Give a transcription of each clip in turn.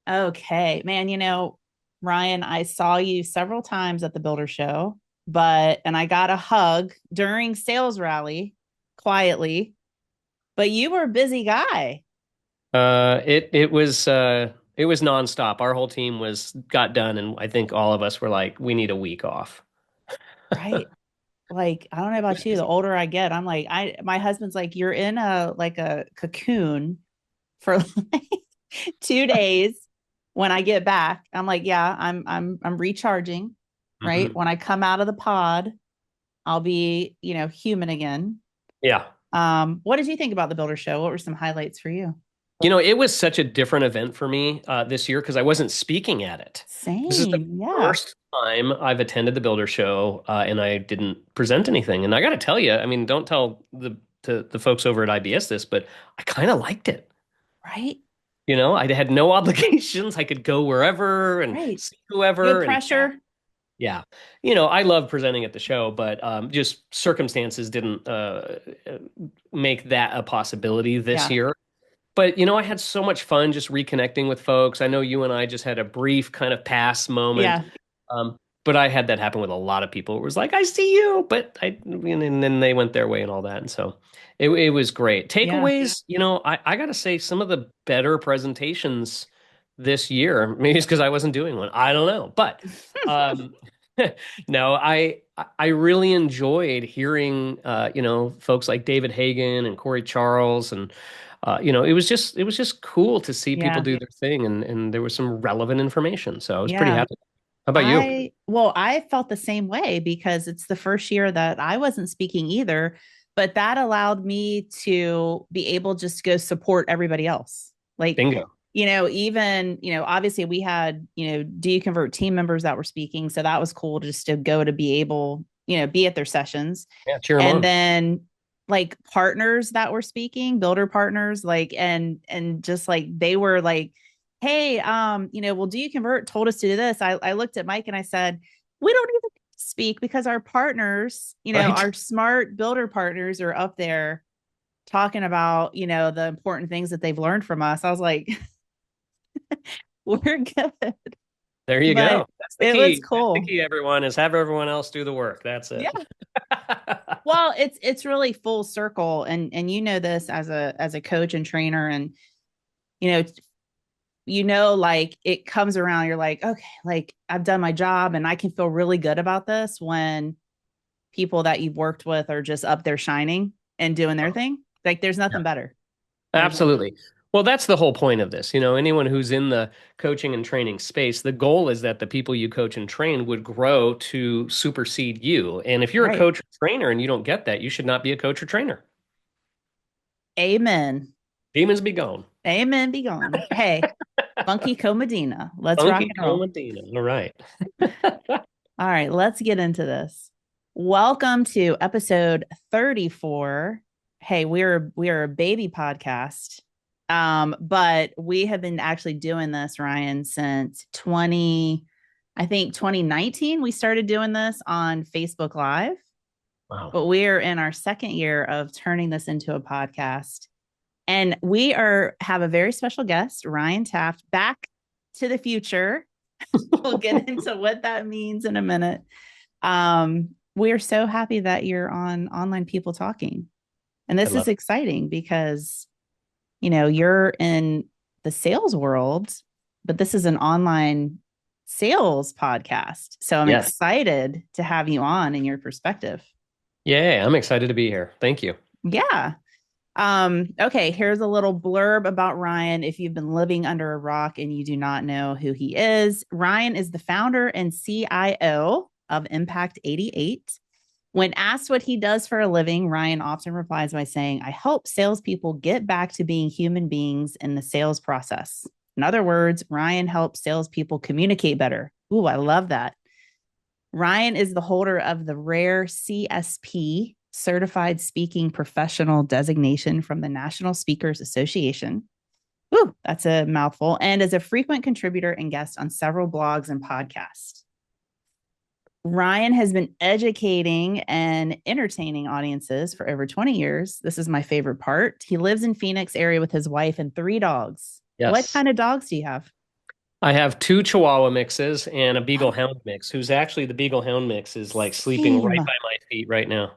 Okay, man, Ryan, I saw you several times at the Builder Show, and I got a hug during sales rally quietly, but you were a busy guy, It was nonstop. Our whole team got done, and I think all of us were like, we need a week off. right? Like, I don't know about you, the older I get, I'm like, my husband's like, you're in a cocoon for like 2 days. When I get back, I'm like, yeah, I'm recharging, right? Hmm. When I come out of the pod, I'll be, human again. Yeah. What did you think about the Builder Show? What were some highlights for you? It was such a different event for me this year because I wasn't speaking at it. This is the Same, yeah. first time I've attended the Builder Show, and I didn't present anything. And I got to tell you, I mean, don't tell the folks over at IBS this, but I kind of liked it. Right, I had no obligations. I could go wherever and right. see No whoever and chat. pressure. Yeah. I love presenting at the show, but just circumstances didn't make that a possibility this Yeah, year. But I had so much fun just reconnecting with folks. I know you and I just had a brief kind of pass moment. yeah, Um, but I had that happen with a lot of people. It was like, I see you, but and then they went their way and all that. And so it was great. yeah. Takeaways, I got to say some of the better presentations this year, maybe it's because I wasn't doing one. I don't know. But um, no, I really enjoyed hearing, folks like David Hagan and Corey Charles and it was just cool to see people Yeah, do their thing, and there was some relevant information. So I was pretty yeah. happy. How about you? I felt the same way because it's the first year that I wasn't speaking either, but that allowed me to be able just to go support everybody else. Like, Bingo. even, obviously we had, Do You Convert team members that were speaking. So that was cool just to go to be able, be at their sessions. Yeah, cheer them And on. then like partners that were speaking, builder partners, like, and just like they were like, hey, well, Do You Convert told us to do this. I looked at Mike and I said, we don't even speak because our partners, Right? our smart builder partners are up there talking about, the important things that they've learned from us. I was like, we're good. There you But go. That's the it was key. That's the cool. key, everyone, is have everyone else do the work. That's Yeah. it. Well, it's really full circle. And this as a coach and trainer. And you know, like it comes around, you're like, okay, like I've done my job and I can feel really good about this when people that you've worked with are just up there shining and doing their thing. Like there's Yeah, nothing better. There's nothing. absolutely. Well, that's the whole point of this. Anyone who's in the coaching and training space, the goal is that the people you coach and train would grow to supersede you. And if you're a Right. coach or trainer and you don't get that, you should not be a coach or trainer. Amen. Demons be gone. Amen. Be gone. Hey, Funky Comedina. Let's rock Funky and roll. Comadina. All right. All right, let's get into this. Welcome to episode 34. Hey, we're a baby podcast. But we have been actually doing this, Ryan, since I think 2019. We started doing this on Facebook Live, Wow. but we're in our second year of turning this into a podcast. And we have a very special guest, Ryan Taft, back to the future. We'll get into what that means in a minute. We are so happy that you're on Online People Talking. And I this is love it. exciting because, you're in the sales world, but this is an online sales podcast. So I'm Yes. excited to have you on and your perspective. Yeah, I'm excited to be here. Thank you. Yeah. Okay, here's a little blurb about Ryan. If you've been living under a rock and you do not know who he is, Ryan is the founder and CIO of Impact 88. When asked what he does for a living, Ryan often replies by saying, I help salespeople get back to being human beings in the sales process. In other words, Ryan helps salespeople communicate better. Ooh, I love that. Ryan is the holder of the rare CSP, Certified Speaking Professional designation from the National Speakers Association. Ooh, that's a mouthful. And is a frequent contributor and guest on several blogs and podcasts. Ryan has been educating and entertaining audiences for over 20 years. This is my favorite part. He lives in Phoenix area with his wife and 3 dogs. What Yes. kind of dogs do you have? I have two Chihuahua mixes and a Beagle Hound mix, who's actually the Beagle Hound mix is like sleeping right Same. by my feet right now.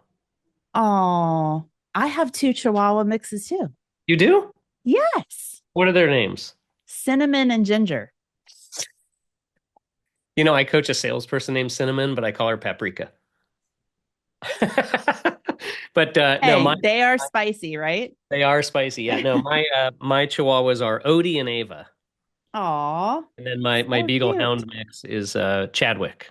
Oh, I have two Chihuahua mixes too. You do? Yes. What are their names? Cinnamon and ginger. You know, I coach a salesperson named Cinnamon, but I call her Paprika. But no, Hey, they are spicy, right? they are spicy. Yeah, no, my Chihuahuas are Odie and Ava, Oh, and then my so Beagle cute. Hound mix is Chadwick.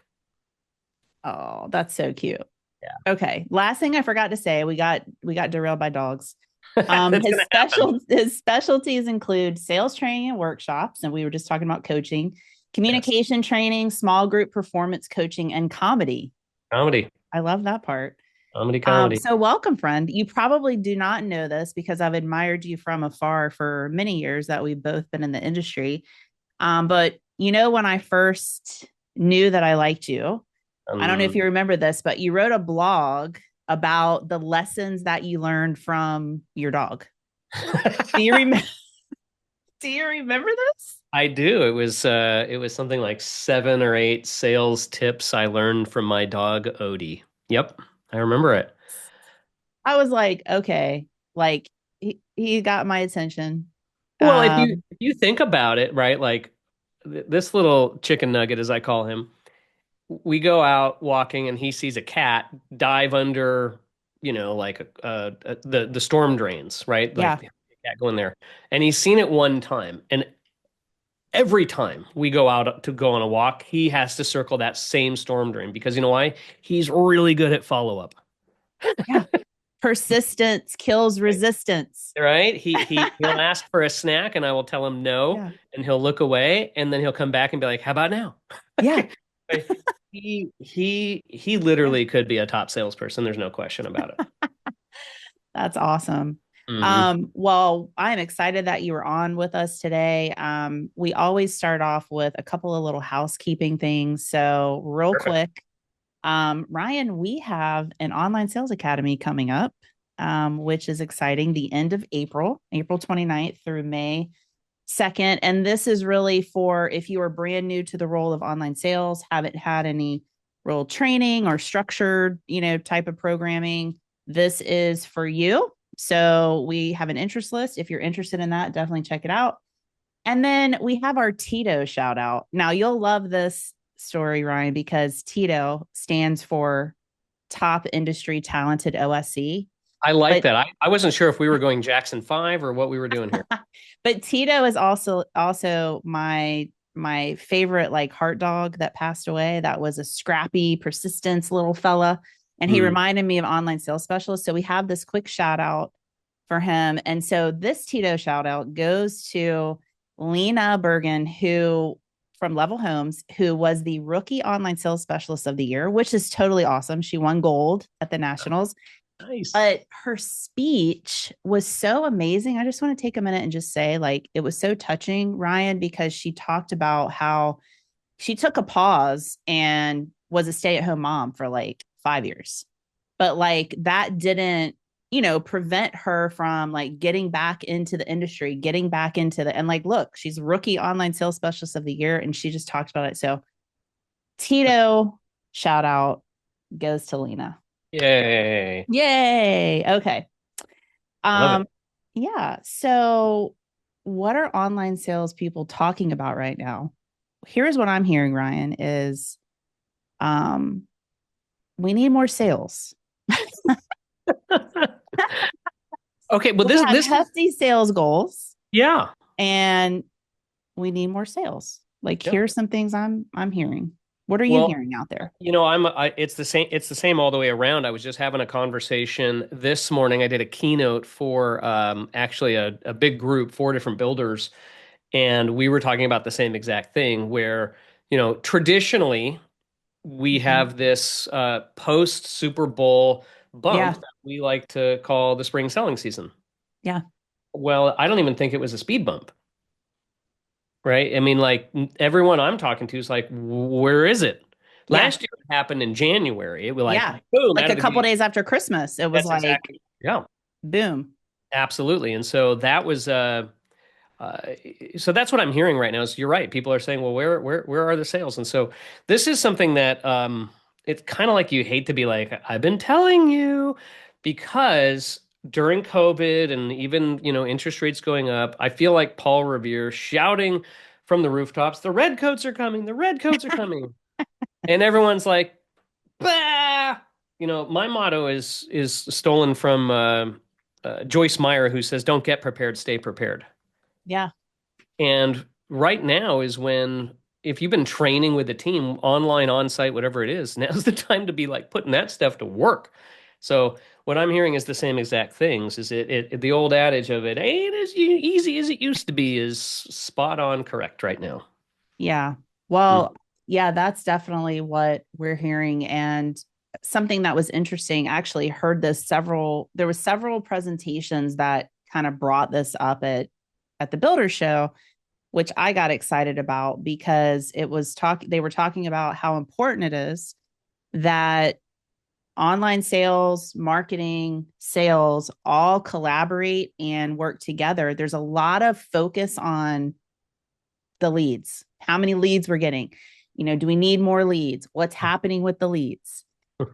Oh, that's so cute. Yeah, Okay. Last thing I forgot to say, we got derailed by dogs. that's His gonna happen. specialties include sales training and workshops, and we were just talking about coaching, Yes, communication training, small group performance coaching, and comedy. comedy, I love that part. comedy, comedy. So welcome, friend. You probably do not know this because I've admired you from afar for many years that we've both been in the industry. But when I first knew that I liked you, I don't know if Um, you remember this, but you wrote a blog about the lessons that you learned from your dog. Do you remember? Do you remember this? I do. It was something like 7 or 8 sales tips I learned from my dog Odie. Yep, I remember it. I was like, okay, like he got my attention. Well, if you Um, if you think about it, right, like this little chicken nugget, as I call him, we go out walking and he sees a cat dive under, like the storm drains, right? Like yeah, the cat go in there, and he's seen it one time, and every time we go out to go on a walk, he has to circle that same storm drain because you know why? He's really good at follow up. yeah. Persistence kills resistance. Right? He'll ask for a snack and I will tell him no, Yeah, and he'll look away and then he'll come back and be like, "How about now?" yeah, He yeah. literally could be a top salesperson. There's no question about it. That's awesome. Hmm. Well, I'm excited that you were on with us today. We always start off with a couple of little housekeeping things. So, real Perfect. quick, Ryan, we have an online sales academy coming up, which is exciting. The end of April, April 29th through May 2nd. And this is really for if you are brand new to the role of online sales, haven't had any real training or structured, type of programming. This is for you. So we have an interest list. If you're interested in that, definitely check it out. And then we have our Tito shout out. Now you'll love this story, Ryan, because Tito stands for Top Industry Talented OSC. I like But that. I wasn't sure if we were going Jackson 5 or what we were doing here. but Tito is also my favorite like heart dog that passed away. That was a scrappy, persistence little fella. And he Hmm. reminded me of online sales specialist. So we have this quick shout out for him. And so this Tito shout out goes to Lena Burgin, who from Level Homes, who was the rookie online sales specialist of the year, which is totally awesome. She won gold at the Nationals. Nice. But her speech was so amazing. I just want to take a minute and just say, like, it was so touching, Ryan, because she talked about how she took a pause and was a stay at home mom for like 5 years. But like that didn't, prevent her from like getting back into the industry, getting back into and like, look, she's rookie online sales specialist of the year. And she just talked about it. So Tito, shout out goes to Lena. Yay. Yay. Okay. Love it. Um, yeah. So, what are online salespeople talking about right now? Here's what I'm hearing, Ryan, is um, we need more sales. Okay, well We have this is hefty sales goals yeah. and we need more sales. Like, Yeah. here's some things I'm hearing. What are you Well, hearing out there? it's the same all the way around. I was just having a conversation this morning. I did a keynote for actually a big group, 4 different builders, and we were talking about the same exact thing where, traditionally we Mhm. have this post Super Bowl bump Yeah. that we like to call the spring selling season. Yeah. Well, I don't even think it was a speed bump, right? I mean, like everyone I'm talking to is like, where is it? Yeah. Last year it happened in January. It was like Yeah. boom Like out a of the couple gate. days after Christmas, it was That's like exactly, yeah, boom. absolutely. And so that was so that's what I'm hearing right now. Is you're right. People are saying, well, where are the sales? And so this is something that it's kind of like you hate to be like, I've been telling you, because during COVID and even, interest rates going up, I feel like Paul Revere shouting from the rooftops, the red coats are coming, the red coats are coming. And everyone's like, bah! My motto is stolen from Joyce Meyer, who says, "Don't get prepared, stay prepared." Yeah. And right now is when, if you've been training with a team, online, on site, whatever it is, now's the time to be like putting that stuff to work. So what I'm hearing is the same exact things. Is the old adage of it ain't as easy as it used to be is spot on correct right now. Yeah. Mm. Well, yeah, that's definitely what we're hearing. And something that was interesting, I actually heard there was several presentations that kind of brought this up at the Builder Show, which I got excited about because they were talking about how important it is that online sales, marketing, sales all collaborate and work together. There's a lot of focus on the leads, how many leads we're getting. Do we need more leads? What's happening with the leads?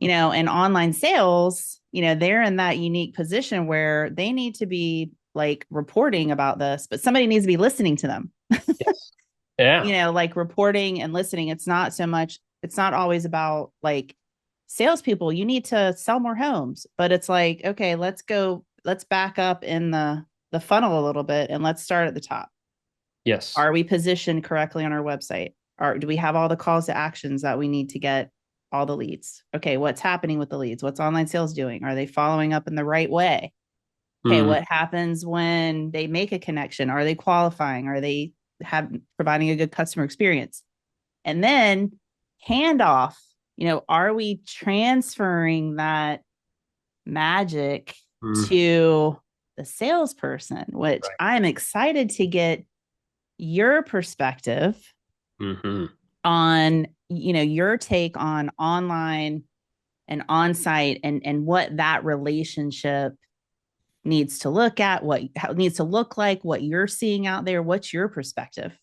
And online sales, they're in that unique position where they need to be like reporting about this, but somebody needs to be listening to them. Yes. Yeah. Like reporting and listening. It's not always about like salespeople. You need to sell more homes, but it's like, okay, let's back up in the funnel a little bit and let's start at the top. Yes. Are we positioned correctly on our website? Do we have all the calls to actions that we need to get all the leads? Okay, what's happening with the leads? What's online sales doing? Are they following up in the right way? Okay, Mm. what happens when they make a connection? Are they qualifying? Are they providing a good customer experience? And then handoff, are we transferring that magic Mm. to the salesperson, which Right. I'm excited to get your perspective Hmm. on, your take on online and on-site and what that relationship needs to look at, what how it needs to look like, what you're seeing out there. What's your perspective?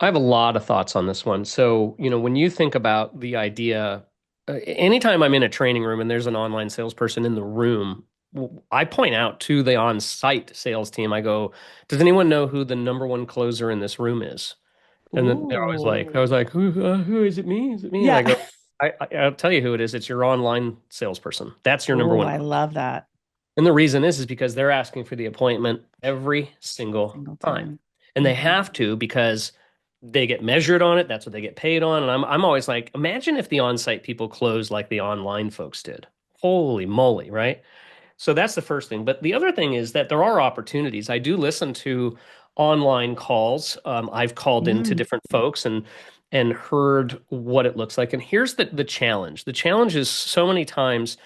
I have a lot of thoughts on this one. So, when you think about the idea, anytime I'm in a training room and there's an online salesperson in the room, I point out to the on-site sales team, I go, does anyone know who the number one closer in this room is? And then they're always like, I Ooh. was like, who is it me? Is it me? And I Yeah. go, I'll tell you who it is. It's your online salesperson. That's your number Oh, one. I love that. And the reason is because they're asking for the appointment every single Single time. time. And they Mhm. have to because they get measured on it. That's what they get paid on. And I'm always like, imagine if the on-site people closed like the online folks did. Holy moly, right? So that's the first thing. But the other thing is that there are opportunities. I do listen to online calls. I've called into Mm, different folks and heard what it looks like. And here's the challenge. The challenge is so many times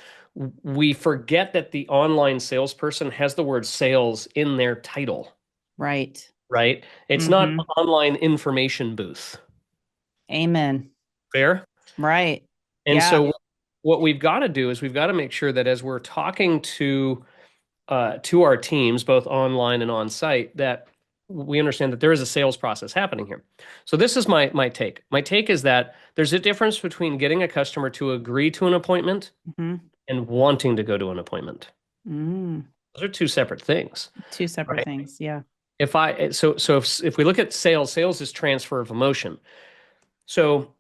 we forget that the online salesperson has the word sales in their title, right. right? It's not Hmm. online information booth. Amen. Fair? Right. And Yeah. so what we've got to do is we've got to make sure that as we're talking to our teams, both online and on site, that we understand that there is a sales process happening here. So this is my take. My take is that there's a difference between getting a customer to agree to an appointment Hmm. and wanting to go to an appointment. Mm. Those are two separate things, Two separate right? things. Yeah. If we look at sales, sales is transfer of emotion. So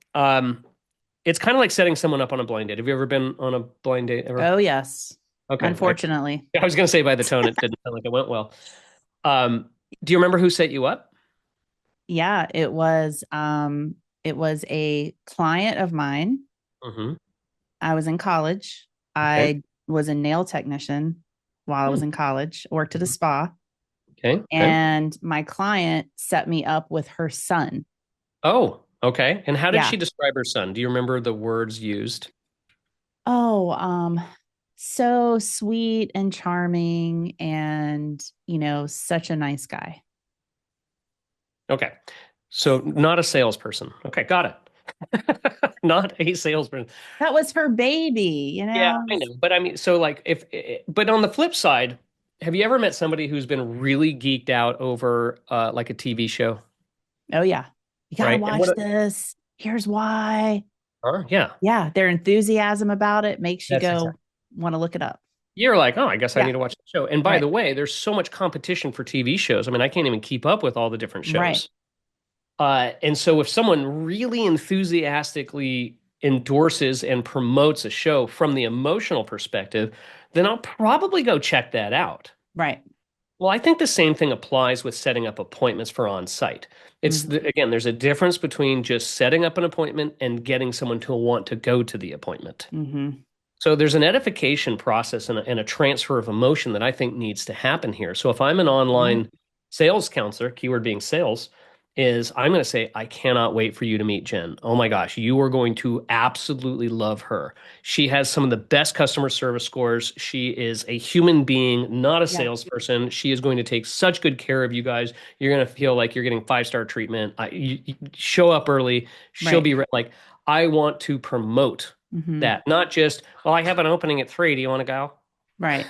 it's kind of like setting someone up on a blind date. Have you ever been on a blind date ever? Oh, yes. Okay. Unfortunately. I was going to say by the tone, it didn't sound like it went well. Do you remember who set you up? Yeah, it was a client of mine. Hmm. I was in college. Okay. I was a nail technician while I Hmm. was in college, worked at a spa, Okay. Okay. and my client set me up with her son. Oh, okay. And how did Yeah. she describe her son? Do you remember the words used? Oh, so sweet and charming and, such a nice guy. Okay. So not a salesperson. Okay, got it. Not a salesperson. That was her baby, Yeah, I know. But I mean, so like but on the flip side, have you ever met somebody who's been really geeked out over like a TV show, Oh yeah. You got to right? And watch this. Here's why. yeah, Yeah, their enthusiasm about it makes you that's go exactly. want to look it up. You're like, oh, I guess I Yeah, need to watch the show. And by right. the way, there's so much competition for TV shows. I mean, I can't even keep up with all the different Right. shows. And so if someone really enthusiastically endorses and promotes a show from the emotional perspective, then I'll probably go check that out. Right. Well, I think the same thing applies with setting up appointments for on-site. Hmm. Again, there's a difference between just setting up an appointment and getting someone to want to go to the appointment. Hmm. So there's an edification process and a transfer of emotion that I think needs to happen here. So if I'm an Right. online sales counselor, keyword being sales, is I'm going to say, I cannot wait for you to meet Jen. Oh my gosh, you are going to absolutely love her. She has some of the best customer service scores. She is a human being, not a Yeah. salesperson. She is going to take such good care of you guys. You're going to feel like you're getting five-star treatment. You show up early. She'll Right. be like, I want to promote Hmm. that, not just, well, I have an opening at 3. Do you want to go? Right.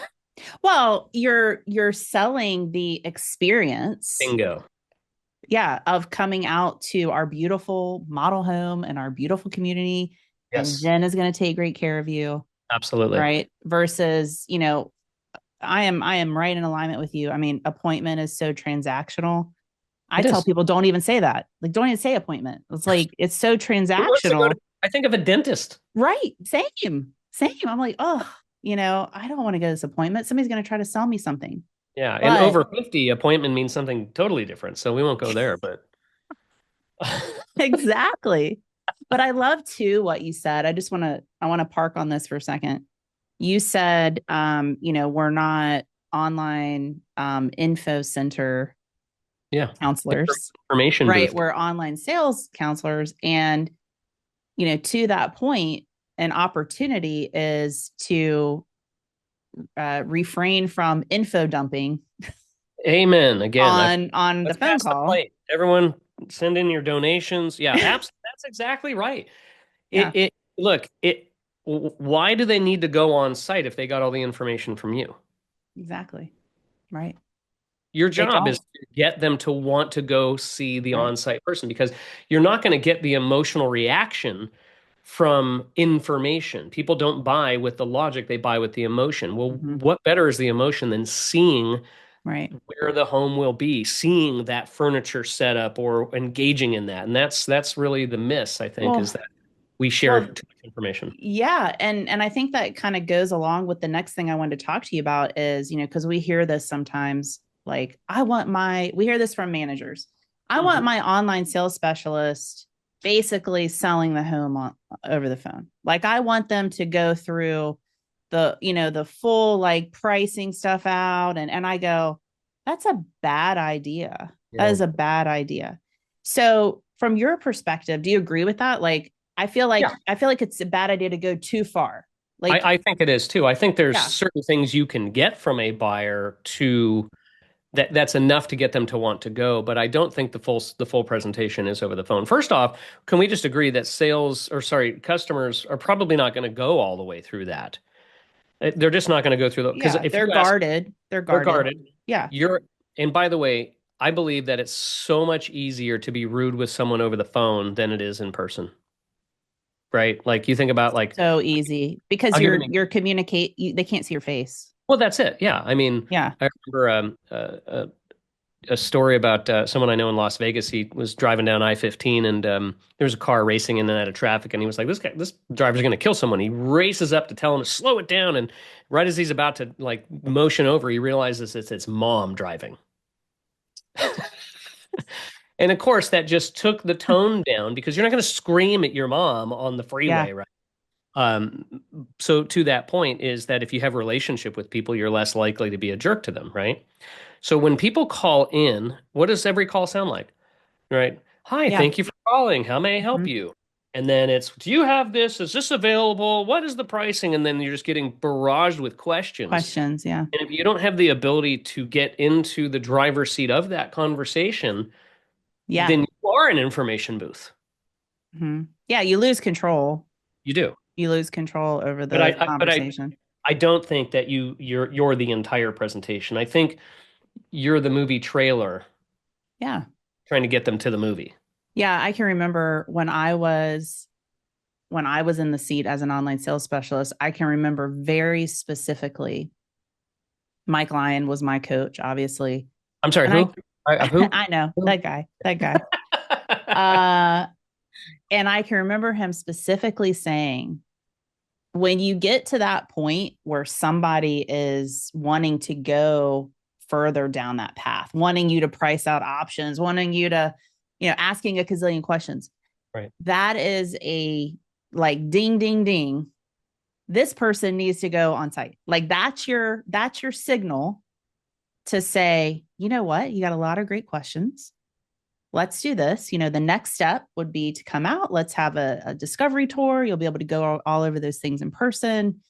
Well, you're selling the experience, Bingo. yeah, of coming out to our beautiful model home and our beautiful community, and Yes, Jen is going to take great care of you, absolutely. right? Versus, I am right in alignment with you. I mean, appointment is so transactional. I It tell is. people don't even say that. Like, don't even say appointment. It's like it's so Who wants to go to, transactional. I think of a dentist. Right. Same. Same. I'm like, oh, I don't want to go to this appointment. Somebody's going to try to sell me something. Yeah, and But over 50 appointment means something totally different. So we won't go there, but exactly. But I love too what you said. I want to park on this for a second. You said, we're not online info center yeah, counselors, information right? booth. We're online sales counselors. And, to that point, an opportunity is to refrain from info dumping Amen. Again, on the let's phone pass the call. plate. Everyone send in your donations. Yeah, that's exactly right. Yeah, Look, why do they need to go on site if they got all the information from you? exactly. Right. Your They job is don't. to get them to want to go see the Right. on-site person because you're not going to get the emotional reaction from information. People don't buy with the logic, they buy with the emotion. Well, Hmm. what better is the emotion than seeing Right. where the home will be, seeing that furniture setup or engaging in that? And that's really the miss, I think, is Well, that we share well, too much information. yeah, and I think that kind of goes along with the next thing I wanted to talk to you about is, because we hear this sometimes, like, we hear this from managers. I want Mhm. my online sales specialist basically selling the home over the phone. Like, I want them to go through the full like pricing stuff out, and I go, that's a bad idea. That Yeah. is a bad idea. So, from your perspective, do you agree with that? Like, I feel like it's a bad idea to go too far. Like, I think it is too. I think there's yeah, certain things you can get from a buyer to that's enough to get them to want to go, but I don't think the full presentation is over the phone. First off, can we just agree that customers are probably not going to go all the way through that. They're just not going to go through the because yeah, if they're you ask, guarded. They're they're guarded. guarded. Yeah, You're and by the way, I believe that it's so much easier to be rude with someone over the phone than it is in person, right? Like you think about like so easy because I'll give an you're they can't see your face. well, that's it. Yeah, I mean, Yeah. I remember a story about someone I know in Las Vegas. He was driving down I-15 and there was a car racing in and out of traffic, and he was like, this driver's going to kill someone." He races up to tell him to slow it down, and right as he's about to like motion over, he realizes it's his mom driving. And of course, that just took the tone down because you're not going to scream at your mom on the Yeah. freeway, right? Um, so to that point is that if you have a relationship with people, you're less likely to be a jerk to them, right? So when people call in, what does every call sound like? Right? Hi, Yeah. thank you for calling. How may I help Mhm. you? And then it's, do you have this? Is this available? What is the pricing? And then you're just getting barraged with questions. Questions. Yeah. And if you don't have the ability to get into the driver's seat of that conversation, Yeah. then you are an information booth. Yeah. You lose control. You do. You lose control over But the conversation. I don't think that you're the entire presentation. I think you're the movie trailer Yeah. trying to get them to the movie. Yeah, I can remember when I was in the seat as an online sales specialist, I can remember very specifically Mike Lyon was my coach, obviously. I'm sorry, And I who? Who? I know Who? that guy. Uh and I can remember him specifically saying, when you get to that point where somebody is wanting to go further down that path, wanting you to price out options, wanting you to, asking a gazillion questions, Right. that is a like ding, ding, ding. This person needs to go on site. Like that's your signal to say, you know what, you got a lot of great questions. Let's do this. The next step would be to come out. Let's have a discovery tour. You'll be able to go all over those things in person.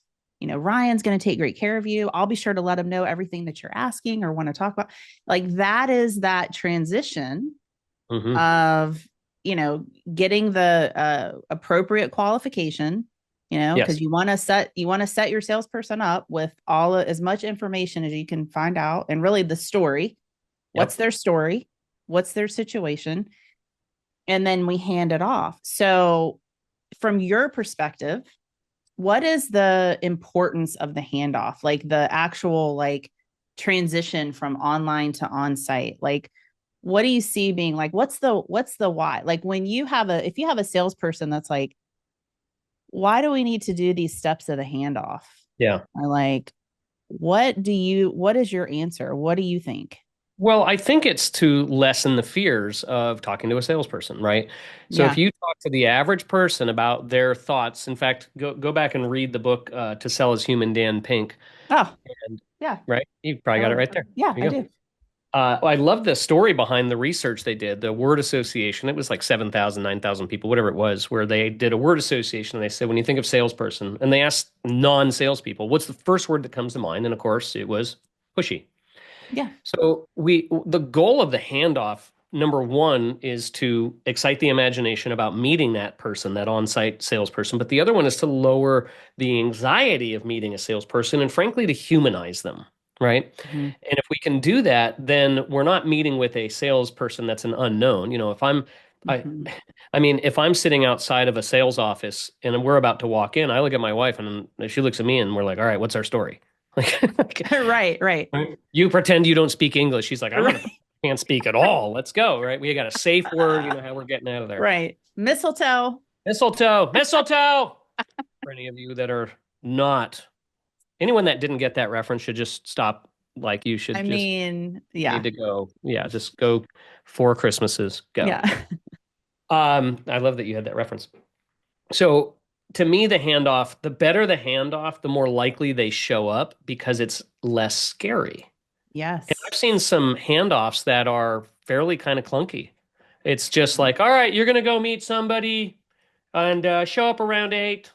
Ryan's going to take great care of you. I'll be sure to let him know everything that you're asking or want to talk about. Like that is that transition Hmm. of, getting the appropriate qualification, because Yes. you want to set your salesperson up with as much information as you can find out, and really the story. What's Yep. their story? What's their situation? And then we hand it off. So, from your perspective, what is the importance of the handoff? Like the actual transition from online to on-site? Like what do you see being like what's the why? Like when if you have a salesperson that's like, why do we need to do these steps of the handoff? Yeah. Or like, what is your answer? What do you think? Well, I think it's to lessen the fears of talking to a salesperson, right? So if Yeah. you talk to the average person about their thoughts, in fact, go back and read the book "To Sell Is Human," Dan Pink, Oh, and yeah. right, you probably I got it love it. right there. Yeah, There I you go. do. I love the story behind the research they did, the word association. It was like 7,000, 9,000 people, whatever it was, where they did a word association. And they said, when you think of salesperson, and they asked non-salespeople, what's the first word that comes to mind? And of course, it was pushy. Yeah. So the goal of the handoff, number one, is to excite the imagination about meeting that person, that on-site salesperson. But the other one is to lower the anxiety of meeting a salesperson and frankly to humanize them, right? Mm-hmm. And if we can do that, then we're not meeting with a salesperson that's an unknown. If I, Mm-hmm. I mean, if I'm sitting outside of a sales office and we're about to walk in, I look at my wife and she looks at me and we're like, all right, what's our story? Like, Right, right. right. You pretend you don't speak English. She's like, I'm gonna Right. can't speak at all. Let's go. Right. We got a safe word. You know how we're getting out of there. Right. Mistletoe. Mistletoe. Mistletoe. For any of you that are not anyone that didn't get that reference should just stop. Like you I should just mean, need yeah. to go. Yeah, just go 4 Christmases. Go. Yeah. I love that you had that reference. So to me, the handoff, the better the handoff, the more likely they show up because it's less scary. And Yes. I've seen some handoffs that are fairly kind of clunky. It's just like, all right, you're going to go meet somebody and show up around 8 or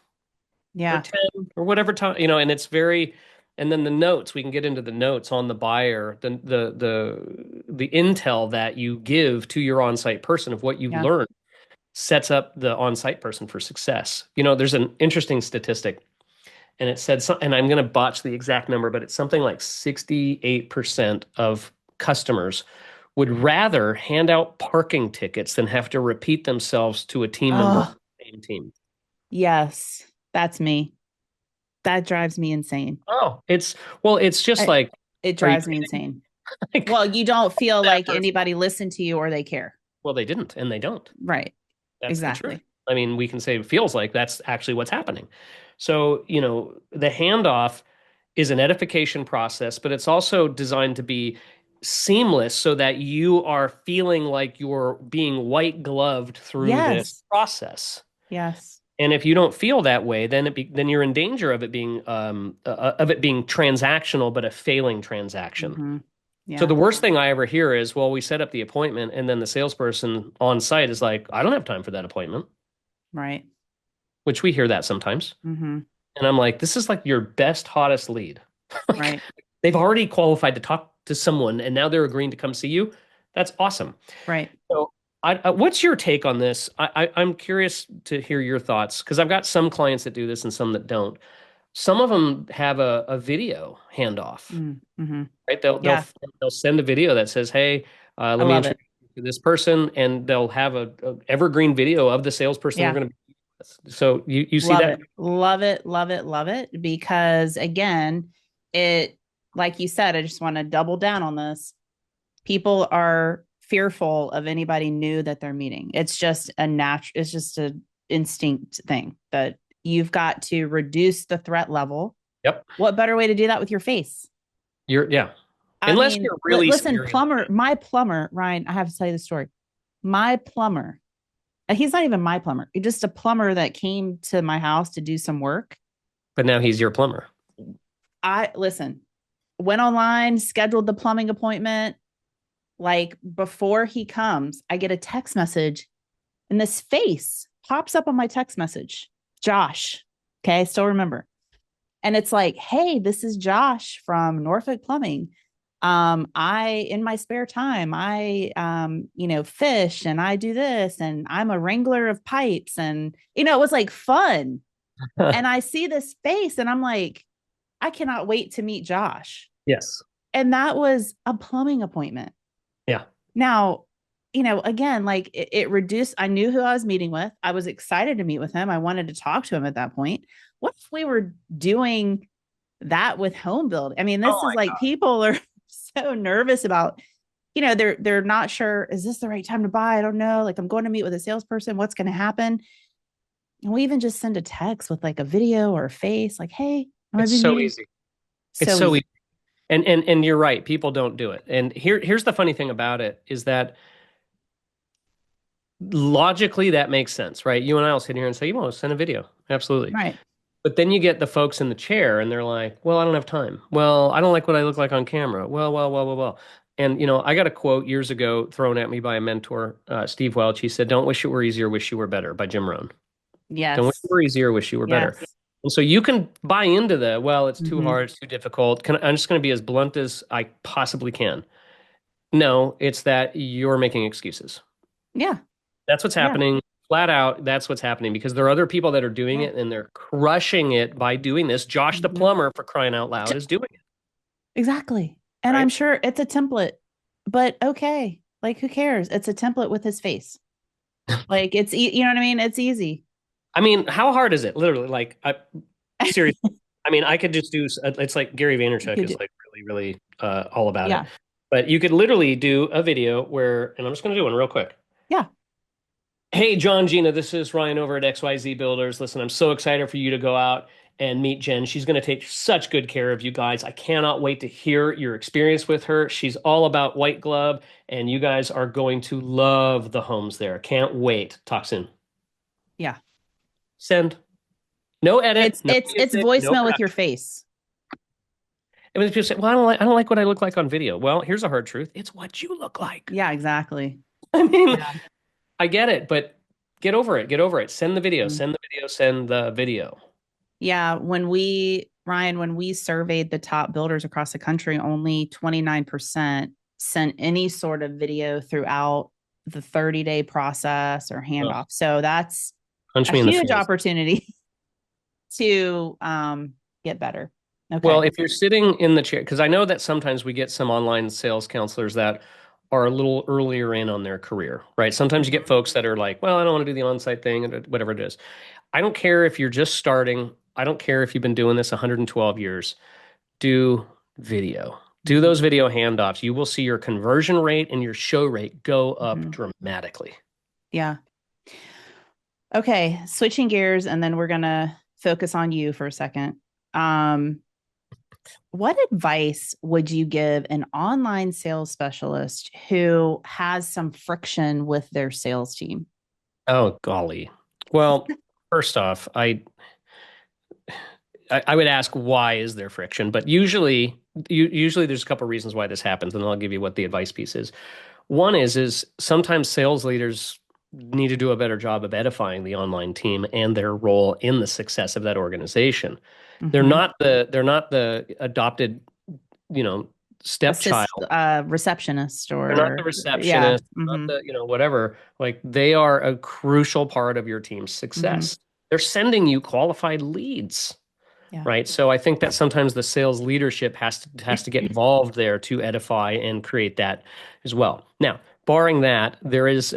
Yeah. 10 or whatever time, and it's very, and then the notes, we can get into the notes on the buyer, the intel that you give to your on-site person of what you've Yeah. learned sets up the on-site person for success. There's an interesting statistic and it said and I'm going to botch the exact number, but it's something like 68% of customers would rather hand out parking tickets than have to repeat themselves to a team member on Oh, the same team. yes. That's me. That drives me insane. Oh, it's just I, like, it are you drives me kidding? insane. Like Well, you don't feel that like person? anybody listened to you or they care. Well, they didn't, and they don't. Right. That's the truth. Exactly. I mean, we can say it feels like that's actually what's happening. So, the handoff is an edification process, but it's also designed to be seamless so that you are feeling like you're being white gloved through this Yes. process. Yes. And if you don't feel that way, then you're in danger of it being transactional, but a failing transaction. Mm-hmm. So the Yeah. worst thing I ever hear is, well, we set up the appointment, and then the salesperson on site is like, I don't have time for that appointment, Right. which we hear that sometimes. Mm-hmm. And I'm like, this is like your best, hottest lead. Like Right. they've already qualified to talk to someone, and now they're agreeing to come see you. That's awesome. Right. So, what's your take on this? I'm curious to hear your thoughts because I've got some clients that do this and some that don't. some of them have a video handoff, Mm-hmm. right? Yeah, They'll send a video that says, "Hey, I let me love it. introduce you to this person," and they'll have a evergreen video of the salesperson they're Yeah, going to be with. So you see love that? it. Love it. Love it. Love it. Because again, it, like you said, I just want to double down on this. People are fearful of anybody new that they're meeting. It's just a natural, it's just a instinct thing that you've got to reduce the threat level. Yep. What better way to do that with your face? Yeah. I Unless mean, you're really listen, scary plumber, looking, my plumber, Ryan, I have to tell you the story. My plumber, he's not even my plumber, he's just a plumber that came to my house to do some work. but now he's your plumber. I listen, went online, scheduled the plumbing appointment. Like before he comes, I get a text message and this face pops up on my text message. Josh. Okay. I still remember. And it's like, hey, this is Josh from Norfolk Plumbing. I in my spare time, fish and I do this and I'm a wrangler of pipes. And it was like fun. And I see this face and I'm like, I cannot wait to meet Josh. Yes. And that was a plumbing appointment. Yeah. Now, again, like it reduced, I knew who I was meeting with. I was excited to meet with him. I wanted to talk to him at that point. What if we were doing that with home build? I mean, Oh this is my like God. people are so nervous about, they're not sure, is this the right time to buy? I don't know. Like I'm going to meet with a salesperson. What's going to happen? And we even just send a text with like a video or a face, like, hey, I'm gonna It's be so meeting. easy. It's So so easy. easy. And you're right, people don't do it. And here's the funny thing about it is that logically that makes sense, right? You and I will sit here and say, you want to send a video. Absolutely. Right. But then you get the folks in the chair and they're like, well, I don't have time. Well, I don't like what I look like on camera. Well. And, I got a quote years ago thrown at me by a mentor, Steve Welch. He said, don't wish it were easier, wish you were better, by Jim Rohn. Don't wish it Yes. were easier, wish you were better. Yes. And so you can buy into the, well, it's too Mm-hmm. hard, it's too difficult. I'm just going to be as blunt as I possibly can. No, it's that you're making excuses. Yeah. That's what's Yeah. happening. Flat out, that's what's happening because there are other people that are doing Yeah. it and they're crushing it by doing this. Josh the Mm-hmm. plumber, for crying out loud, is doing it, Exactly. And I'm right? sure it's a template, but okay. Like, who cares? It's a template with his face. Like, you know what I mean? It's easy. I mean, how hard is it? Literally, like, seriously. I mean, I could just do. It's like Gary You Vaynerchuk could is do, like really all about it. yeah. But you could literally do a video where, and I'm just going to do one real quick. Yeah. Hey, John, Gina, this is Ryan over at XYZ Builders. Listen, I'm so excited for you to go out and meet Jen. She's going to take such good care of you guys. I cannot wait to hear your experience with her. She's all about white glove, and you guys are going to love the homes there. Can't wait. Talk soon. Yeah. Send. No edit, no It's music, no voicemail with your production. face. And when people say, "Well, I don't like what I look like on video." Well, here's a hard truth: it's what you look like. Yeah, exactly. I mean, Yeah. I get it, but get over it. Get over it. Send the video. Mm. Send the video. Send the video. Yeah. Ryan, when we surveyed the top builders across the country, only 29% sent any sort of video throughout the 30-day process or Oh, handoff. So that's punch a me in the huge face. opportunity to get better. Well, Okay. if you're sitting in the chair, because I know that sometimes we get some online sales counselors that are a little earlier in on their career, right? Sometimes you get Mhm. folks that are like, well, I don't want to do the on-site thing, or whatever it is. I don't care if you're just starting. I don't care if you've been doing this 112 years. Do video. Do Mhm. those video handoffs. You will see your conversion rate and your show rate go up Mhm. dramatically. Yeah. Okay. Switching gears, and then we're gonna focus on you for a second. Um, what advice would you give an online sales specialist who has some friction with their sales team? Oh, golly. Well, first off, I would ask why is there friction, but usually there's a couple of reasons why this happens, and I'll give you what the advice piece is. One is sometimes sales leaders need to do a better job of edifying the online team and their role in the success of that organization. Mm-hmm. They're not the adopted, you know, stepchild. Receptionist They're not the or yeah. receptionist, not Mm-hmm. the, whatever. Like they are a crucial part of your team's Mm-hmm. success. They're sending you qualified leads. Yeah. right? So I think that sometimes the sales leadership has to get involved there to edify and create that as well. Now, barring that, this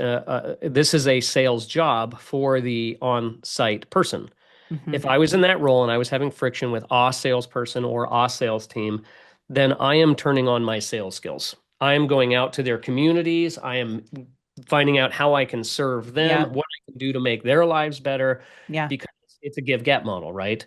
is a sales job for the on-site person. Hmm. If I was in that role and I was having friction with a salesperson or a sales team, then I am turning on my sales skills. I am going out to their communities. I am finding out how I can serve them, Yeah. what I can do to make their lives better, Yeah. because it's a give-get model, right?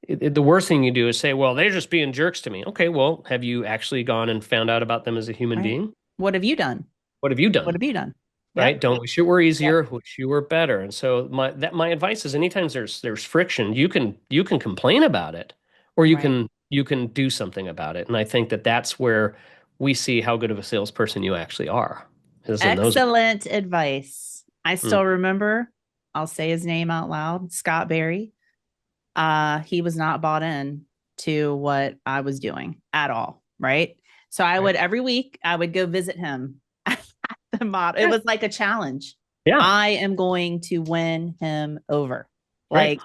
The worst thing you do is say, well, they're just being jerks to me. Okay, well, have you actually gone and found out about them as a human Right. being? What have you done? What have you What done? have you done? Yep. Right? Don't wish it were Yep. easier, wish you were better. And so my advice is anytime there's friction, you can complain about it or you Right. can you can do something about it. And I think that that's where we see how good of a salesperson you actually are. Is in those. Excellent advice. I Mm, still remember, I'll say his name out loud, Scott Barry. He was not bought in to what I was doing at all. Right. So I right. would every week I would go visit him at the model. It Yeah. was like a challenge. Yeah. I am going to win him over. Right. Like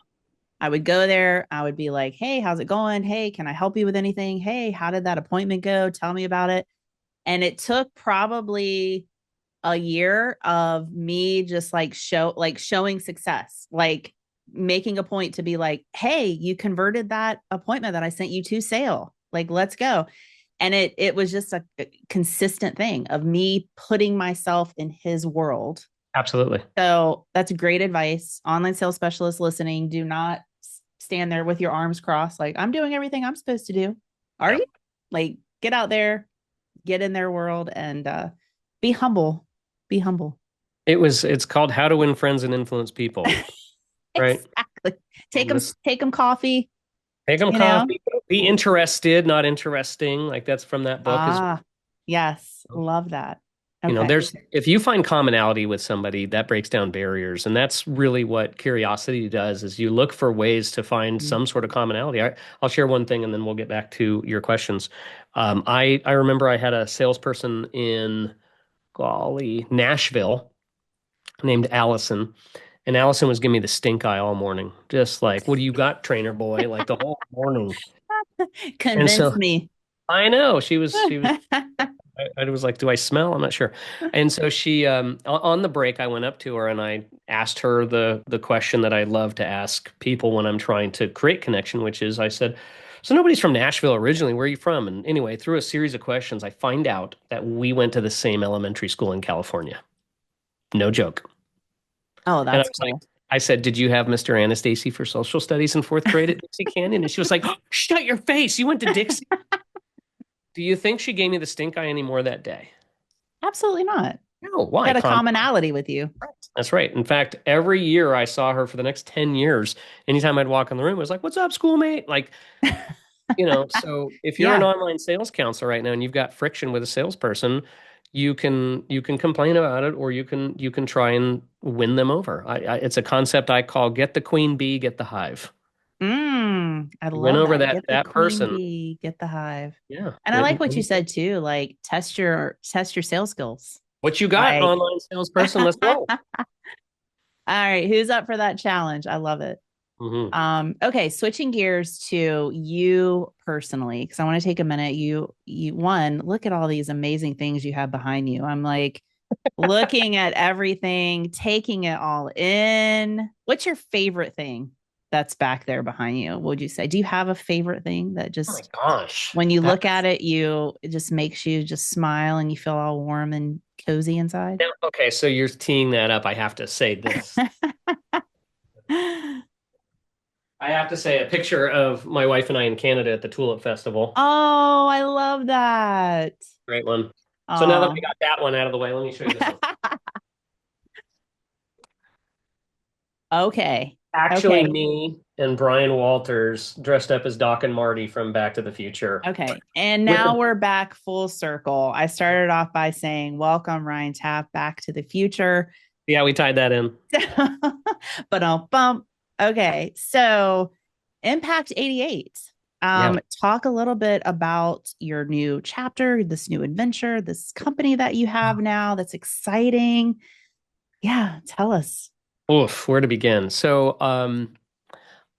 I would go there. I would be like, hey, how's it going? Hey, can I help you with anything? Hey, how did that appointment go? Tell me about it. And it took probably a year of me just showing success, like making a point to be like, hey, you converted that appointment that I sent you to sale. Like, let's go. And it was just a consistent thing of me putting myself in his world. Absolutely. So that's great advice. Online sales specialists listening, do not stand there with your arms crossed, like, I'm doing everything I'm supposed to do. Are Yeah. you? Like, get out there, get in their world, and be humble. Be humble. It's called How to Win Friends and Influence People, right? Exactly. And this Take them coffee, Take them you know? coffee. Be interested, not interesting. Like that's from that book as Ah, yes. Love that. Okay. there's if you find commonality with somebody, that breaks down barriers. And that's really what curiosity does is you look for ways to find Mm. some sort of commonality. I'll share one thing and then we'll get back to your questions. I remember I had a salesperson in Nashville named Allison. And Allison was giving me the stink eye all morning, just like, what do you got, trainer boy? Like the whole morning. And Convince so me. I know she was I was like, do I smell? I'm not sure. And so on the break, I went up to her and I asked her the question that I love to ask people when I'm trying to create connection, which is I said, so nobody's from Nashville originally. Where are you from? And anyway, through a series of questions, I find out that we went to the same elementary school in California. No joke. Oh, And I that's was like, cool. I said, did you have Mr. Anastasi for social studies in fourth grade at Dixie Canyon? And she was like, oh, shut your face. You went to Dixie. Do you think she gave me the stink eye anymore that day? Absolutely not. No, She why? had a commonality with you. That's right. In fact, every year I saw her for the next 10 years. Anytime I'd walk in the room, it was like, what's up, schoolmate? Like, so if you're an Yeah. online sales counselor right now and you've got friction with a salesperson, you can complain about it or you can try and win them over. It's a concept I call get the queen bee, get the hive. I You win love over that. that Get the that queen person. bee, get the hive. Yeah. And I like what you said too, like test your sales skills. What you got, Like, online salesperson? Let's all go. right, who's up for that challenge? I love it. Hmm. Okay, switching gears to you personally, because I want to take a minute. You one, look at all these amazing things you have behind you. I'm like looking at everything, taking it all in. What's your favorite thing that's back there behind you? What would you say? Do you have a favorite thing that Oh my just gosh. when you That look at it, it just makes you just smile and you feel all warm and cozy inside? Okay, so you're teeing that up. I have to say this. Oh, I have to say a picture of my wife and I in Canada at the Tulip Festival. I love that. Great one. So now that we Oh. got that one out of the way, let me show you this one. Okay. Actually, Okay. me and Brian Walters dressed up as Doc and Marty from Back to the Future. Okay. And With now the we're back full circle. I started off by saying, welcome, Ryan Taft, back to the future. Yeah, we tied that in. But I'll bump. Okay. So, Impact 88. Yeah. Talk a little bit about your new chapter, this new adventure, this company that you have now that's exciting. Yeah, tell us. Oof, where to begin? So,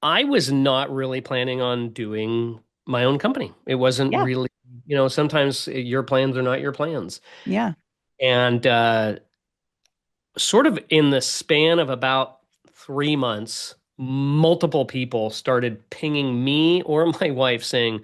I was not really planning on doing my own company. It wasn't Yeah. really, sometimes your plans are not your plans. Yeah. And sort of in the span of about 3 months, multiple people started pinging me or my wife saying,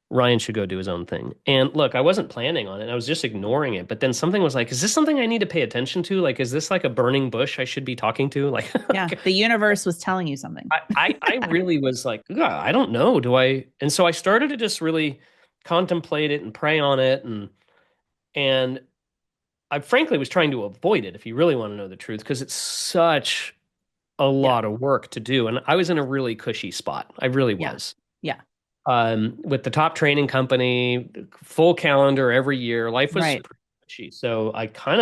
Ryan should go do his own thing. And look, I wasn't planning on it. I was just ignoring it. But then something was like, is this something I need to pay attention to? Like, is this like a burning bush I should be talking to? Like, Yeah. The universe was telling you something. I really was like, "Ugh, I don't know. Do I? And so I started to just really contemplate it and pray on it. And I frankly was trying to avoid it, if you really want to know the truth, because it's such a Yeah. lot of work to do. And I was in a really cushy spot. I really Yeah. was. Yeah. With the top training company, full calendar every year. Life was Right. pretty cushy. So I kind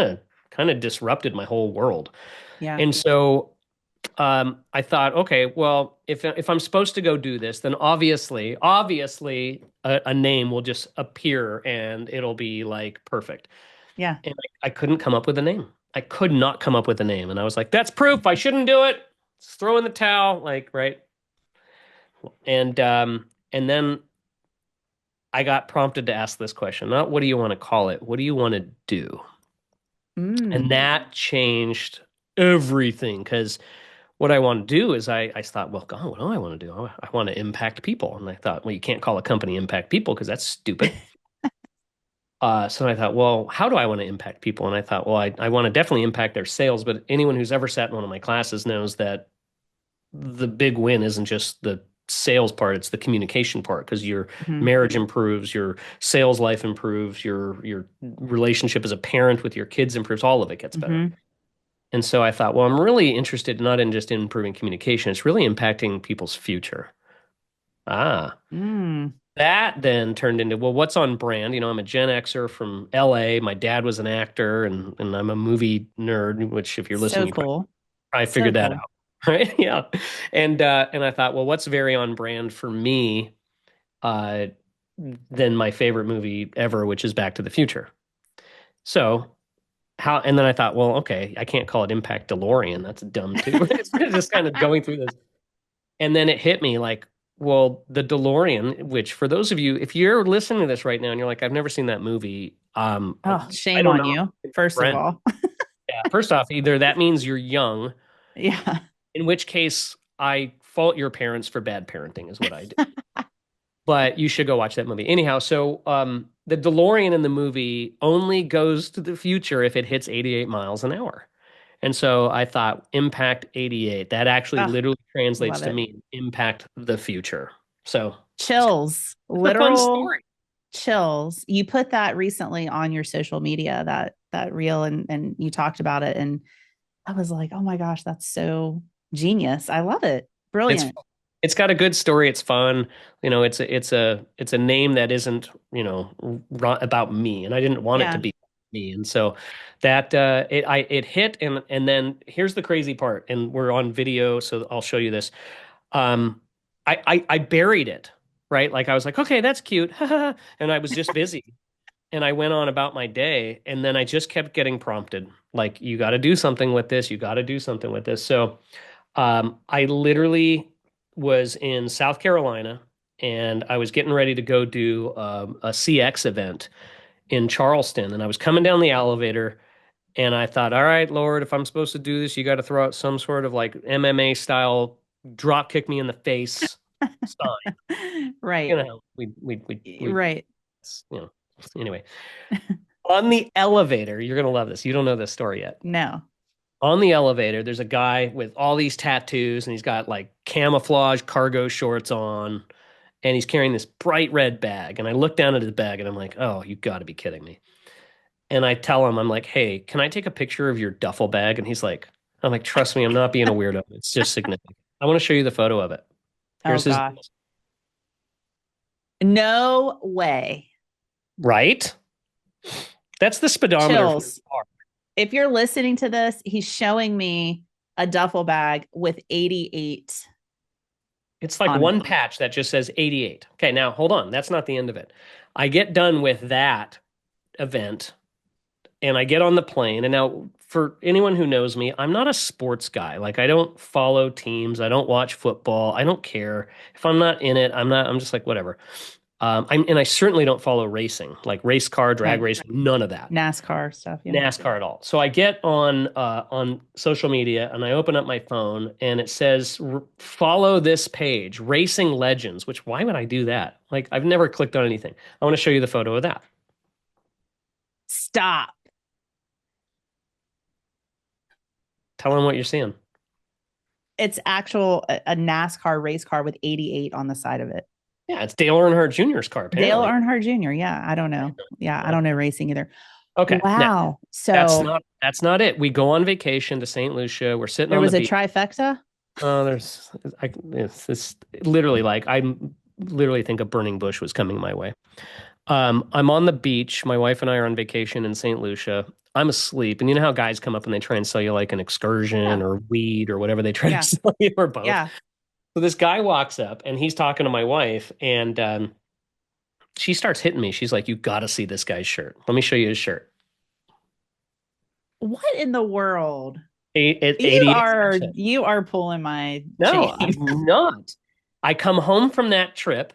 of disrupted my whole world. Yeah. And so I thought, okay, well, if I'm supposed to go do this, then obviously, a name will just appear and it'll be like perfect. Yeah. And I couldn't come up with a name. I could not come up with a name, and I was like, that's proof I shouldn't do it. Just throw in the towel, like right. And then I got prompted to ask this question, not what do you want to call it? What do you want to do? And Mm. that changed everything because what I want to do is I thought, well, God, what do I want to do? I want to impact people. And I thought, well, you can't call a company impact people because that's stupid. So I thought, well, how do I want to impact people? And I thought, well, I want to definitely impact their sales. But anyone who's ever sat in one of my classes knows that the big win isn't just the sales part, it's the communication part because your Hmm. marriage improves, your sales life improves, your relationship as a parent with your kids improves, all of it gets better. Hmm. And so I thought, well, I'm really interested not in just improving communication, it's really impacting people's future. Ah, Mm. that then turned into, well, what's on brand? I'm a Gen Xer from LA. My dad was an actor and I'm a movie nerd, which if you're listening, So you cool. probably So figured that cool. out. Right? Yeah. And I thought, well, what's very on brand for me uh than my favorite movie ever, which is Back to the Future. So and then I thought, well, okay, I can't call it Impact DeLorean. That's dumb too. It's just kind of going through this. And then it hit me like, well, the DeLorean, which for those of you, if you're listening to this right now and you're like, I've never seen that movie, Oh, I shame don't on know. you, first of Brent. all. Yeah. First off, either that means you're young, Yeah. in which case I fault your parents for bad parenting, is what I do. But you should go watch that movie. Anyhow, so the DeLorean in the movie only goes to the future if it hits 88 miles an hour. And so I thought impact 88. That actually Oh, literally translates love to it. mean impact the future. So Chills, it's a fun literal story. chills. You put that recently on your social media, that reel, and you talked about it, and I was like, oh my gosh, that's so genius. I love it. It's Brilliant. it's got a good story. It's fun. It's a name that isn't, about me, and I didn't want it to Yeah. be me. And so that it hit, and then here's the crazy part, and we're on video, so I'll show you this. Um, I buried it, right? Like I was like, okay, that's cute, and I was just busy, and I went on about my day, and then I just kept getting prompted, like you got to do something with this, you got to do something with this. So I literally was in South Carolina and I was getting ready to go do a CX event in Charleston. And I was coming down the elevator and I thought, all right, Lord, if I'm supposed to do this, you got to throw out some sort of like MMA style drop kick me in the face sign. Right. We, Right. you know, anyway, on the elevator, you're going to love this. You don't know this story yet. No. On the elevator, there's a guy with all these tattoos and he's got like camouflage cargo shorts on and he's carrying this bright red bag. And I look down at his bag and I'm like, oh, you got to be kidding me. And I tell him, I'm like, hey, can I take a picture of your duffel bag? And I'm like, trust me, I'm not being a weirdo. It's just significant. I want to show you the photo of it. Oh Here's his, gosh. No way. right? That's the speedometer for his Chills. car. If you're listening to this, he's showing me a duffel bag with 88 It's like on it. one patch that just says 88. Okay, now hold on. That's not the end of it. I get done with that event and I get on the plane. And now for anyone who knows me, I'm not a sports guy. Like I don't follow teams. I don't watch football. I don't care. If I'm not in it, I'm just like, whatever. And I certainly don't follow racing, like race car, drag Right. racing, none of that. NASCAR stuff. Yeah. NASCAR at all. So I get on social media and I open up my phone and it says follow this page, Racing Legends, which why would I do that? Like I've never clicked on anything. I want to show you the photo of that. Stop. Tell them what you're seeing. It's actual a NASCAR race car with 88 on the side of it. Yeah, it's Dale Earnhardt Jr.'s car, Dale apparently. Earnhardt Jr. Yeah, I don't know. Yeah, I Yeah. don't know racing either. Okay. Now Wow. that's So not it. We go on vacation to St. Lucia. We're sitting there on the was a beach. trifecta. There's it's literally like I literally think a burning bush was coming my way. I'm on the beach. My wife and I are on vacation in St. Lucia. I'm asleep, and you know how guys come up and they try and sell you like an Yeah. excursion or weed or whatever they try to Yeah. sell you or both. Yeah. So this guy walks up and he's talking to my wife, and she starts hitting me. She's like, "You got to see this guy's shirt. Let me show you his shirt." What in the world? Eight, You 88 are Snapchat. you are pulling my No, chain. I'm not. I come home from that trip.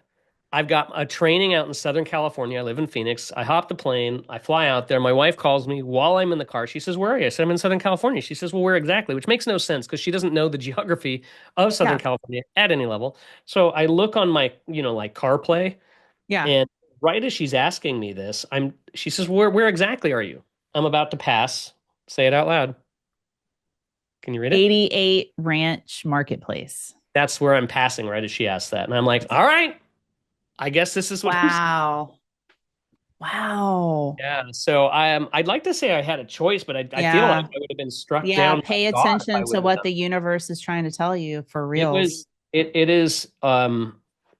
I've got a training out in Southern California. I live in Phoenix. I hop the plane. I fly out there. My wife calls me while I'm in the car. She says, "Where are you?" I said, "I'm in Southern California." She says, "Well, where exactly?" Which makes no sense because she doesn't know the geography of Southern Yeah. California at any level. So I look on my, like CarPlay, Yeah. and right as she's asking me this, she says, "Where exactly are you?" I'm about to pass. Say it out loud. Can you read it? 88 Ranch Marketplace. That's where I'm passing right as she asked that. And I'm like, all right, I guess this is what I'm saying. Wow. Wow. Yeah. So I'd like to say I had a choice, but I feel like Yeah. I would have been struck Yeah. down by Pay God if I attention would to have what done the universe is trying to tell you for it. It reals. was it is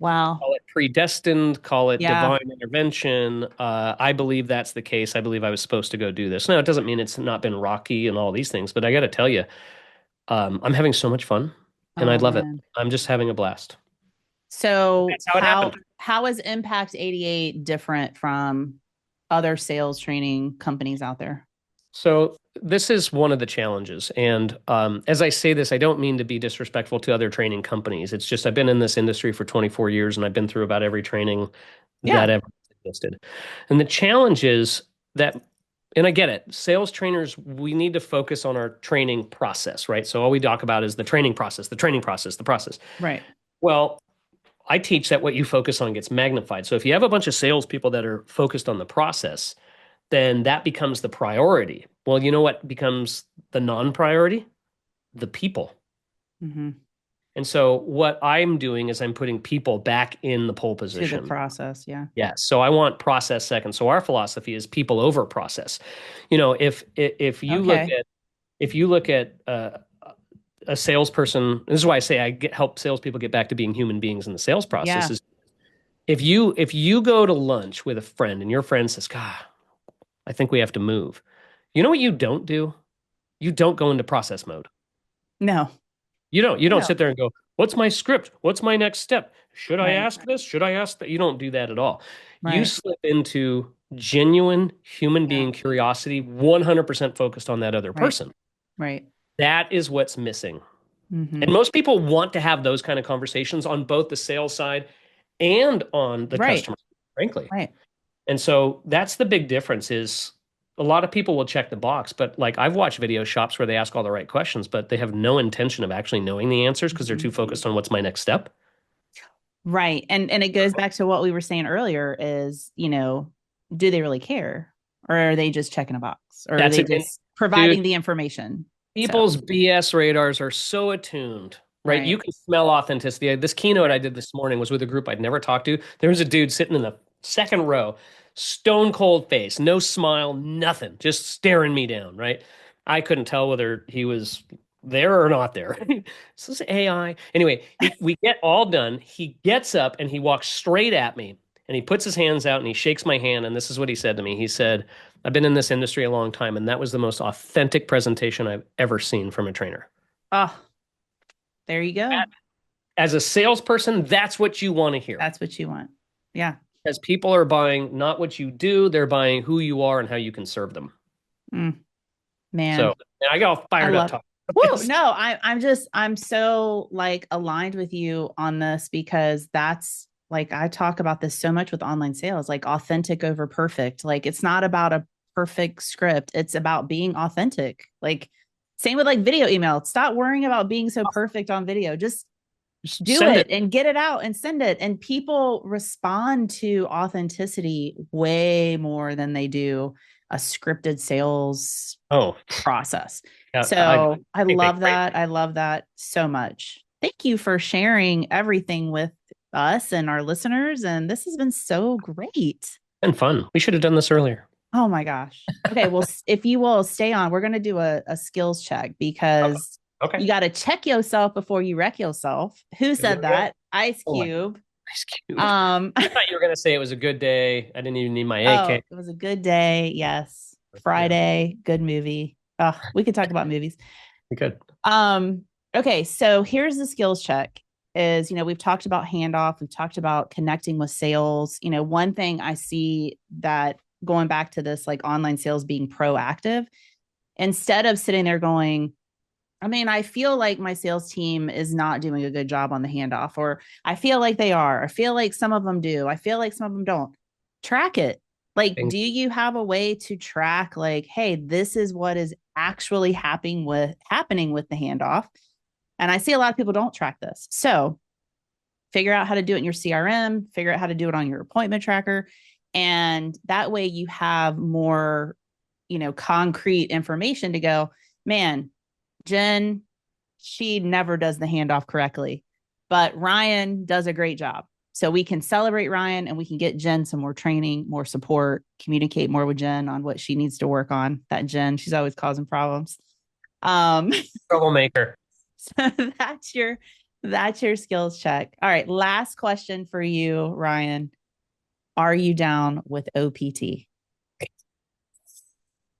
Wow. call it predestined, call it Yeah. divine intervention. I believe that's the case. I believe I was supposed to go do this. Now, it doesn't mean it's not been rocky and all these things, but I got to tell you, I'm having so much fun and I Oh love it. man. I'm just having a blast. So That's how it happened. how is Impact 88 different from other sales training companies out there? So this is one of the challenges. And as I say this, I don't mean to be disrespectful to other training companies. It's just I've been in this industry for 24 years and I've been through about every training that Yeah. ever existed. And the challenge is that, and I get it, sales trainers, we need to focus on our training process, right? So all we talk about is the training process, the training process, the process. Right. Well, I teach that what you focus on gets magnified. So if you have a bunch of salespeople that are focused on the process, then that becomes the priority. Well, you know what becomes the non-priority? The people. Mm-hmm. And so what I'm doing is I'm putting people back in the pole To the position. process. Yeah. Yeah. So I want process second. So our philosophy is people over process. If you look Okay. at a salesperson, this is why I say help salespeople get back to being human beings in the sales process. Yeah. Is if you go to lunch with a friend and your friend says, "God, I think we have to move." You know what you don't do? You don't go into process mode. No. You don't No. sit there and go, "What's my script? What's my next step? Should I Right. ask this? Should I ask that?" You don't do that at all. You Right. slip into genuine human Yeah. being curiosity, 100% focused on that other Right. person. Right. That is what's missing. Mm-hmm. And most people want to have those kind of conversations on both the sales side and on the Right. customer, frankly. Right. And so that's the big difference is a lot of people will check the box, but like I've watched video shops where they ask all the right questions, but they have no intention of actually knowing the answers because they're Mm-hmm. too focused on what's my next step. Right. And it goes back to what we were saying earlier is, do they really care? Or are they just checking a box? Or are That's they it. And just providing dude, the information? So, people's BS radars are so attuned, right? You right. can smell authenticity. This keynote I did this morning was with a group I'd never talked to. There was a dude sitting in the second row, stone cold face, no smile, nothing, just staring me down, right? I couldn't tell whether he was there or not there. This is AI. Anyway, we get all done. He gets up and he walks straight at me and he puts his hands out and he shakes my hand. And this is what he said to me. He said, "I've been in this industry a long time, and that was the most authentic presentation I've ever seen from a trainer." Oh, there you go. As a salesperson, that's what you want to hear. That's what you want. Yeah. As people are buying not what you do, they're buying who you are and how you can serve them. Mm. Man, So and I got all I fired up love it. talking about Whoa, this. no, I'm so like aligned with you on this because that's like I talk about this so much with online sales, like authentic over perfect. Like it's not about a perfect script, it's about being authentic. Like same with like video email. Stop worrying about being so perfect on video. Just Just do send it it. and get it out and send it. And people respond to authenticity way more than they do a scripted sales Oh, process. yeah, So I think they love crave that. I love that so much. Thank you for sharing everything with us and our listeners. And this has been so great. and fun. We should have done this earlier. Oh my gosh. Okay. Well, if you will stay on, we're going to do a skills check Okay. because Okay. you got to check yourself before you wreck yourself. Who Here said we go. that? Ice Oh, Cube. Ice Cube. Um, I thought you were gonna say it was a good day. I didn't even need my oh, AK. it was a good day. Yes. Yeah, Friday, good movie. Oh, we could talk about movies. we could. Um, okay, so here's the skills check is, we've talked about handoff, we've talked about connecting with sales. One thing I see that going back to this like online sales being proactive, instead of sitting there going, I mean, I feel like my sales team is not doing a good job on the handoff, or I feel like they are. I feel like some of them do. I feel like some of them don't. Track it. Like, Thank do you have a way to track, like, hey, this is what is actually happening with the handoff? And I see a lot of people don't track this. So figure out how to do it in your CRM, figure out how to do it on your appointment tracker. And that way you have more, concrete information to go, man, Jen, she never does the handoff correctly, but Ryan does a great job. So we can celebrate Ryan and we can get Jen some more training, more support, communicate more with Jen on what she needs to work on. That Jen, she's always causing problems. Um, troublemaker. so that's your skills check. All right, last question for you, Ryan. Are you down with OPT?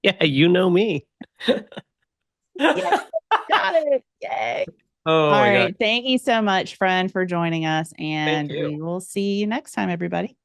Yeah, you know me. Yeah, got it. Yay. Oh All my God. right. Thank you so much, friend, for joining us. Thank And you. we will see you next time, everybody.